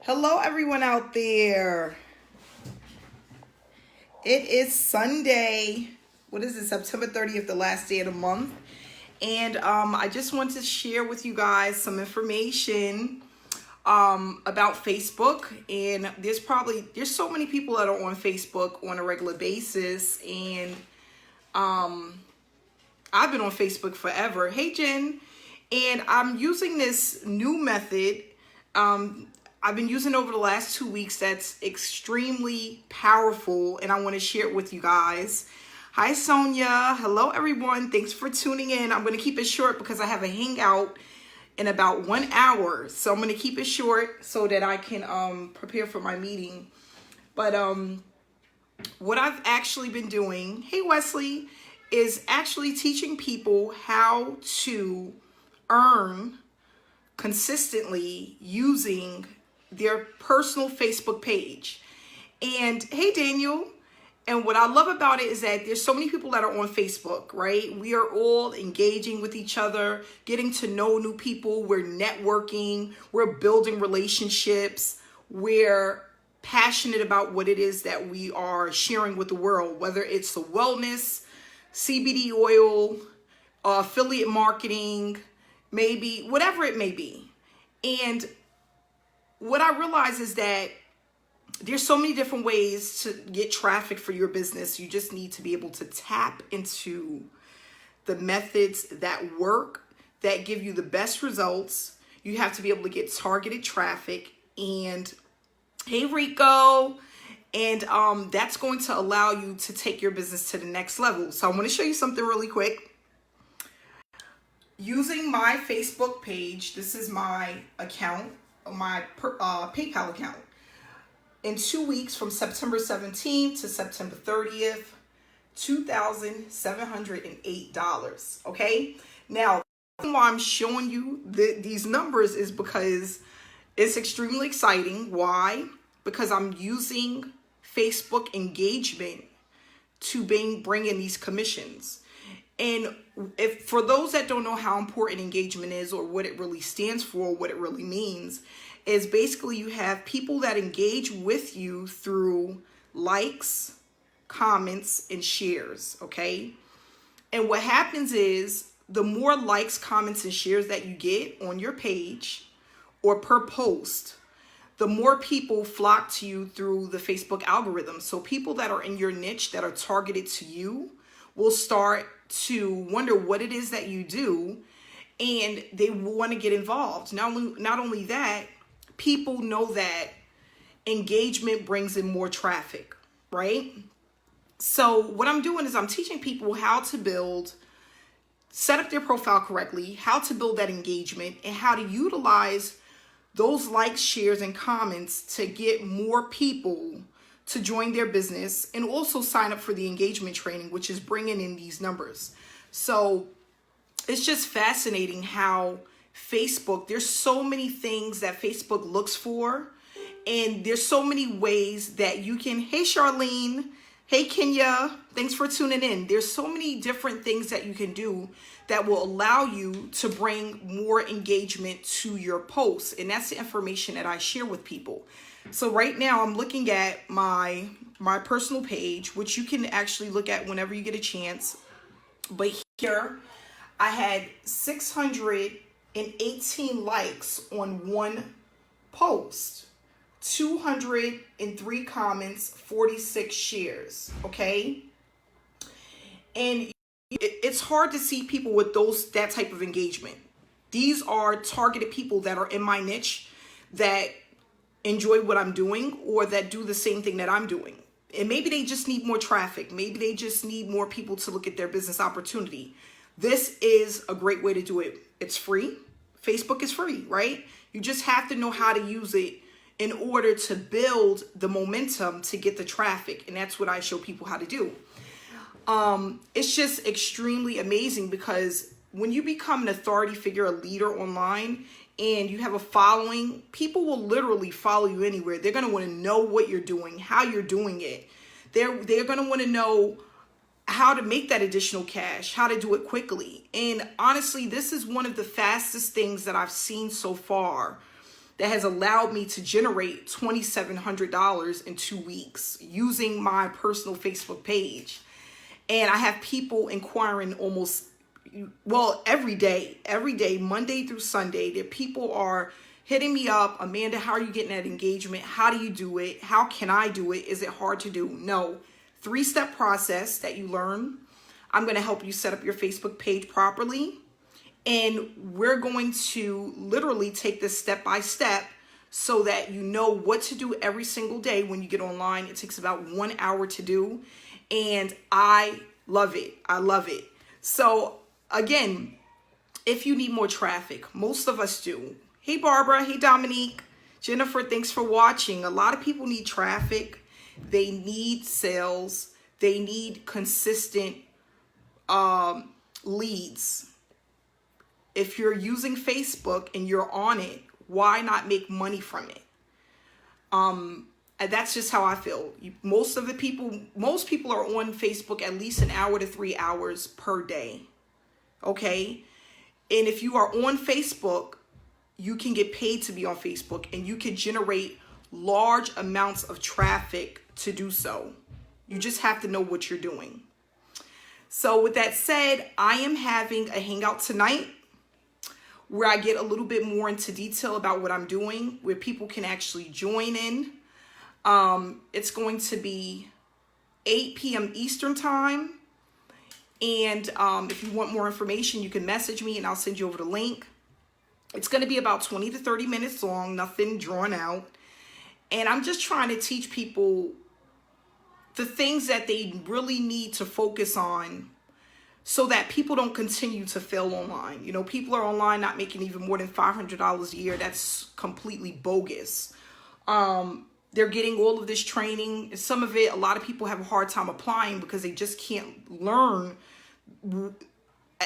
Hello, everyone out there. It is Sunday. What is it? September 30th, the last day of the month. And I just want to share with you guys some information about Facebook. And there's so many people that are on Facebook on a regular basis. And I've been on Facebook forever. Hey, Jen. And I'm using this new method. I've been using over the last 2 weeks that's extremely powerful, and I want to share it with you guys. Hi, Sonia. Hello, everyone. Thanks for tuning in. I'm going to keep it short because I have a hangout in about 1 hour. So I'm going to keep it short so that I can prepare for my meeting. But what I've actually been doing, hey, Wesley, is actually teaching people how to earn consistently using their personal Facebook page. And hey, Daniel. And what I love about it is that there's so many people that are on Facebook, right? We are all engaging with each other, getting to know new people. We're networking. We're building relationships. We're passionate about what it is that we are sharing with the world, whether it's the wellness, CBD oil, affiliate marketing, maybe whatever it may be. And what I realize is that there's so many different ways to get traffic for your business. You just need to be able to tap into the methods that work, that give you the best results. You have to be able to get targeted traffic. And hey, Rico. And that's going to allow you to take your business to the next level. So I want to show you something really quick. Using my Facebook page, this is my account, my PayPal account. In 2 weeks, from September 17th to September 30th, $2,708. Okay. Now, why I'm showing you these numbers is because it's extremely exciting. Why? Because I'm using Facebook engagement to bring in these commissions. And if for those that don't know how important engagement is or what it really stands for, what it really means, is basically you have people that engage with you through likes, comments, and shares, okay? And what happens is the more likes, comments, and shares that you get on your page or per post, the more people flock to you through the Facebook algorithm. So people that are in your niche that are targeted to you will start to wonder what it is that you do, and they want to get involved. Not only that, people know that engagement brings in more traffic, right? So what I'm doing is I'm teaching people how to set up their profile correctly, how to build that engagement, and how to utilize those likes, shares, and comments to get more people to join their business and also sign up for the engagement training, which is bringing in these numbers. So it's just fascinating how Facebook, there's so many things that Facebook looks for, and there's so many ways that you can, hey, Charlene, hey, Kenya, thanks for tuning in. There's so many different things that you can do that will allow you to bring more engagement to your posts. And that's the information that I share with people. So right now I'm looking at my personal page, which you can actually look at whenever you get a chance. But here I had 618 likes on one post, 203 comments, 46 shares, okay? And it's hard to see people with that type of engagement. These are targeted people that are in my niche that enjoy what I'm doing or that do the same thing that I'm doing. And maybe they just need more traffic. Maybe they just need more people to look at their business opportunity. This is a great way to do it. It's free. Facebook is free, right? You just have to know how to use it in order to build the momentum to get the traffic. And that's what I show people how to do. It's just extremely amazing because when you become an authority figure, a leader online, and you have a following, people will literally follow you anywhere. They're going to want to know what you're doing, how you're doing it. They're going to want to know how to make that additional cash, how to do it quickly. And honestly, this is one of the fastest things that I've seen so far that has allowed me to generate $2,700 in 2 weeks using my personal Facebook page. And I have people inquiring almost, well, every day, Monday through Sunday, that people are hitting me up. Amanda, how are you getting that engagement? How do you do it? How can I do it? Is it hard to do? No. 3-step process that you learn. I'm going to help you set up your Facebook page properly. And we're going to literally take this step by step so that you know what to do every single day when you get online. It takes about 1 hour to do. And I love it. I love it. So again, if you need more traffic, most of us do. Hey, Barbara. Hey, Dominique. Jennifer, thanks for watching. A lot of people need traffic. They need sales. They need consistent leads. If you're using Facebook and you're on it, why not make money from it? And that's just how I feel. Most people are on Facebook at least an hour to 3 hours per day. Okay. And if you are on Facebook, you can get paid to be on Facebook, and you can generate large amounts of traffic to do so. You just have to know what you're doing. So with that said, I am having a hangout tonight where I get a little bit more into detail about what I'm doing, where people can actually join in. It's going to be 8 p.m. Eastern time. And if you want more information, you can message me and I'll send you over the link. It's going to be about 20 to 30 minutes long, nothing drawn out. And I'm just trying to teach people the things that they really need to focus on so that people don't continue to fail online. You know, people are online not making even more than $500 a year. That's completely bogus. They're getting all of this training. Some of it, a lot of people have a hard time applying because they just can't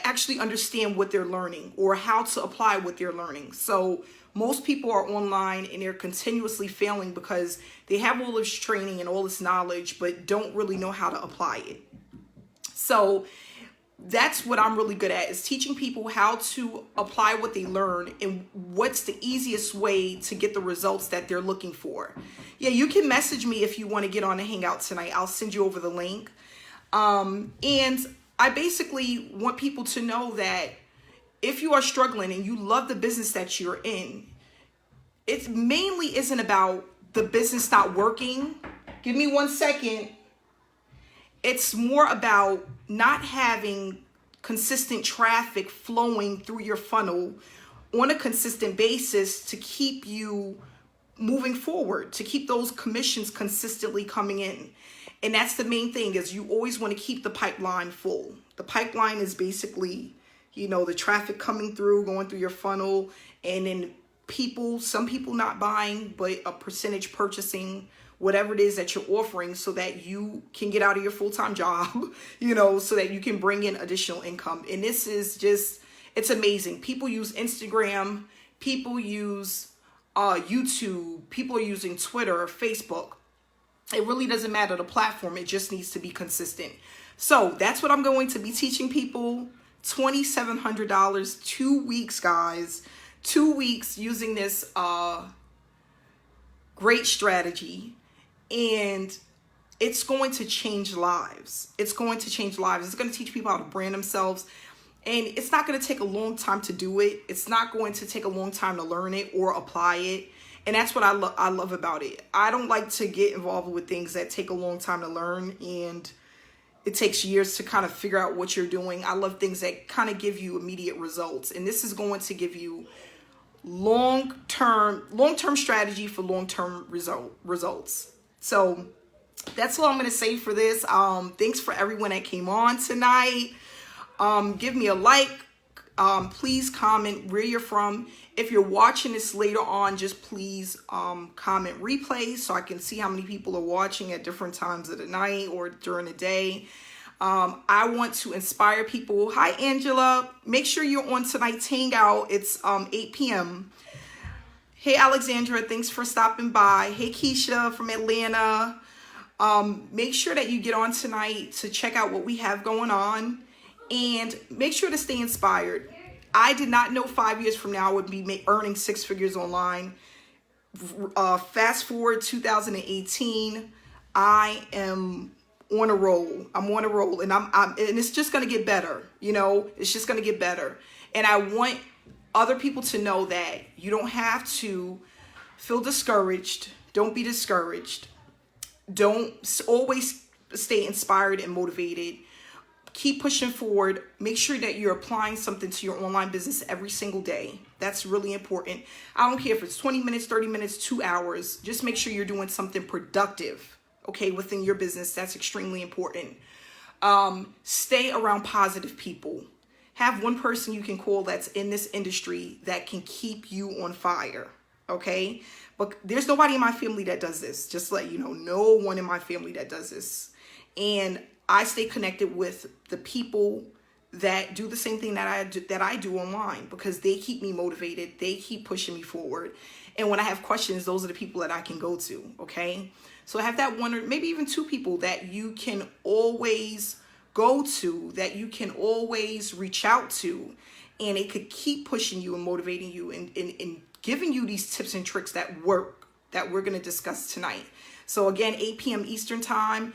actually understand what they're learning or how to apply what they're learning. So most people are online and they're continuously failing because they have all this training and all this knowledge, but don't really know how to apply it. So that's what I'm really good at, is teaching people how to apply what they learn and what's the easiest way to get the results that they're looking for. Yeah, you can message me if you want to get on a hangout tonight. I'll send you over the link. And I basically want people to know that if you are struggling and you love the business that you're in, it mainly isn't about the business not working. Give me 1 second. It's more about not having consistent traffic flowing through your funnel on a consistent basis to keep you moving forward, to keep those commissions consistently coming in. And that's the main thing, is you always want to keep the pipeline full. The pipeline is basically, you know, the traffic coming through, going through your funnel, and then some people not buying, but a percentage purchasing whatever it is that you're offering so that you can get out of your full-time job, you know, so that you can bring in additional income. And this is just, it's amazing. People use Instagram, people use YouTube, people are using Twitter, Facebook. It really doesn't matter the platform. It just needs to be consistent. So that's what I'm going to be teaching people. $2,700, 2 weeks, guys. 2 weeks using this great strategy. And it's going to change lives. It's going to change lives. It's going to teach people how to brand themselves. And it's not going to take a long time to do it. It's not going to take a long time to learn it or apply it. And that's what I love about it. I don't like to get involved with things that take a long time to learn and it takes years to kind of figure out what you're doing. I love things that kind of give you immediate results. And this is going to give you long-term strategy for long-term results. So that's all I'm going to say for this. Thanks for everyone that came on tonight. Give me a like. Please comment where you're from. If you're watching this later on, just please comment replay so I can see how many people are watching at different times of the night or during the day. I want to inspire people. Hi, Angela. Make sure you're on tonight's hangout. It's 8 p.m. Hey, Alexandra. Thanks for stopping by. Hey, Keisha from Atlanta. Make sure that you get on tonight to check out what we have going on. And make sure to stay inspired. I did not know 5 years from now I would be earning 6 figures online. Fast forward 2018, I am on a roll. I'm on a roll, and and it's just going to get better. You know, it's just going to get better. And I want other people to know that you don't have to feel discouraged. Don't be discouraged. Don't always stay inspired and motivated. Keep pushing forward. Make sure that you're applying something to your online business every single day. That's really important. I don't care if it's 20 minutes, 30 minutes, 2 hours. Just make sure you're doing something productive, okay, within your business. That's extremely important. Stay around positive people. Have one person you can call that's in this industry that can keep you on fire, okay? But there's nobody in my family that does this. Just to let you know, no one in my family that does this. And I stay connected with the people that do the same thing that I do online, because they keep me motivated. They keep pushing me forward. And when I have questions, those are the people that I can go to, okay? So I have that one or maybe even two people that you can always go to, that you can always reach out to, and it could keep pushing you and motivating you and giving you these tips and tricks that work, that we're going to discuss tonight. So again, 8 p.m. Eastern time.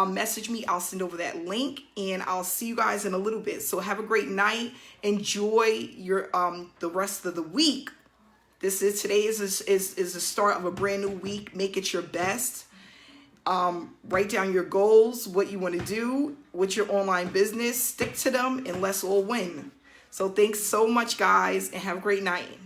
Message me. I'll send over that link, and I'll see you guys in a little bit. So have a great night. Enjoy your the rest of the week. Today is the start of a brand new week. Make it your best. Write down your goals, what you want to do with your online business. Stick to them, and let's all win. So thanks so much, guys, and have a great night.